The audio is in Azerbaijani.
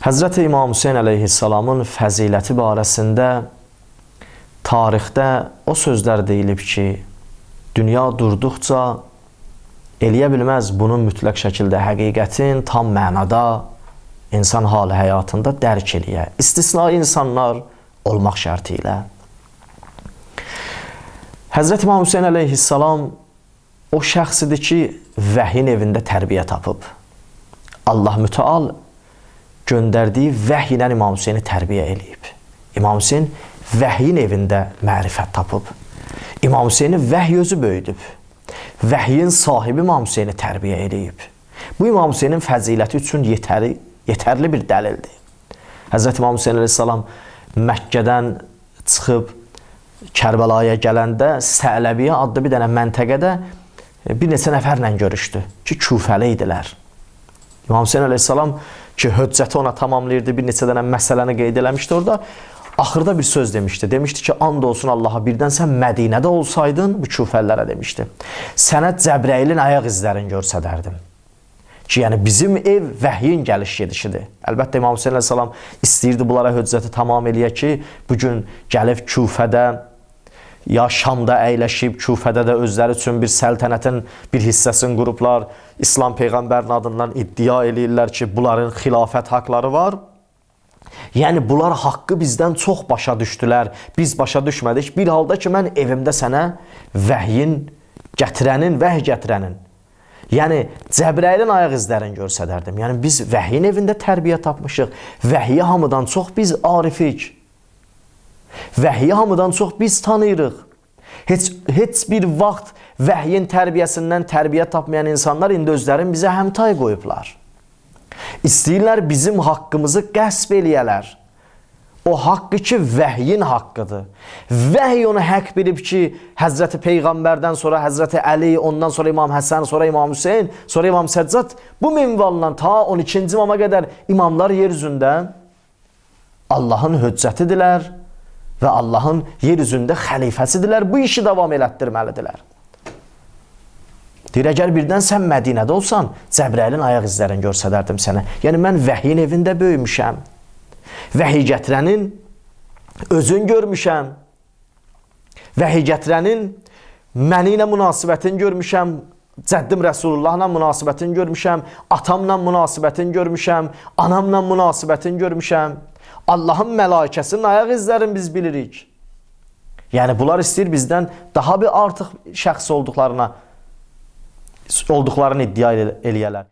Həzrəti İmam Hüseyin əleyhissalamın fəziləti barəsində tarixdə o sözlər deyilib ki, dünya durduqca eləyə bilməz bunun mütləq şəkildə həqiqətin tam mənada insan hal həyatında dərk eləyə. İstisnai insanlar olmaq şərti ilə. Həzrəti İmam Hüseyin əleyhissalam o şəxsidir ki, vəhyin evində tərbiyə tapıb. Allah mütəal göndərdiyi vəhy ilə İmam Hüseyni tərbiyə eləyib. İmam Hüseyin vəhyin evində mərifət tapıb. İmam Hüseyni vəhy özü böyüdüb. Vəhyin sahibi İmam Hüseyni tərbiyə eləyib. Bu İmam Hüseynin fəziləti üçün yetərli bir dəlildir. Həzrəti İmam Hüseyin əleyhissalam Məkkədən çıxıb Kərbəlaya gələndə Sələbiyyə adlı bir dənə məntəqədə bir neçə nəfərlə görüşdü ki, Küfəli idilər. İmam Hüseyin əleyhissalam ki, höccəti ona tamamlayırdı, bir neçə dənə məsələni qeyd eləmişdi orada. Axırda bir söz demişdi. Demişdi ki, and olsun Allaha, birdən sən Mədinədə olsaydın, bu Küfəlilərə demişdi. Sənə Cəbrailin ayaq izlərini görsədərdim. Ki, yəni bizim ev vəhyin gəliş gedişidir. Əlbəttə İmam Hüseyin əleyhissalam istəyirdi bunlara höccəti tamam eləyə ki, bugün gəlib Küfədə ya Şamda əyləşib, Küfədə də özləri üçün bir səltənətin bir hissəsini qurublar. İslam Peyğəmbərinin adından iddia eləyirlər ki, bunların xilafət haqları var. Yəni, bunlar haqqı bizdən çox başa düşdülər. Biz başa düşmədik. Bir halda ki, mən evimdə sənə vəhy gətirənin, yəni Cəbrailin ayaq izlərini görsədərdim. Yəni, biz vəhyin evində tərbiyə tapmışıq. Vəhyi hamıdan çox biz arifik. Vəhyi hamıdan çox biz tanıyırıq. Heç bir vaxt vəhyin tərbiyəsindən tərbiyə tapmayan insanlar indi özlərini bizə həmtay qoyublar. İstəyirlər bizim haqqımızı qəsb eləyələr. O haqqı ki, vəhyin haqqıdır. Vəhy onu haqq bilib ki, Həzrəti Peyğəmbərdən sonra Həzrəti Əli, ondan sonra İmam Həsən, sonra İmam Hüseyin, sonra İmam Səccad, bu minvallan ta 12-ci imama qədər imamlar yer üzündə Allahın höccətidirlər və Allahın yer üzündə xəlifəsidirlər. Bu işi davam elətdirməlidirlər. Deyir, əgər birdən sən Mədinədə olsan, Cəbrailin ayaq izlərini görsədərdim sənə. Yəni, mən vəhyin evində böyümüşəm. Vəhy gətirənin özün görmüşəm. Vəhy gətirənin məni ilə münasibətini görmüşəm. Cəddim Rəsulullahla münasibətini görmüşəm. Atamla münasibətini görmüşəm. Anamla münasibətini görmüşəm. Allahın mələkəsinin ayaq izlərini biz bilirik. Yəni, bunlar istəyir bizdən daha bir artıq şəxs olduqlarını iddia eləyələr.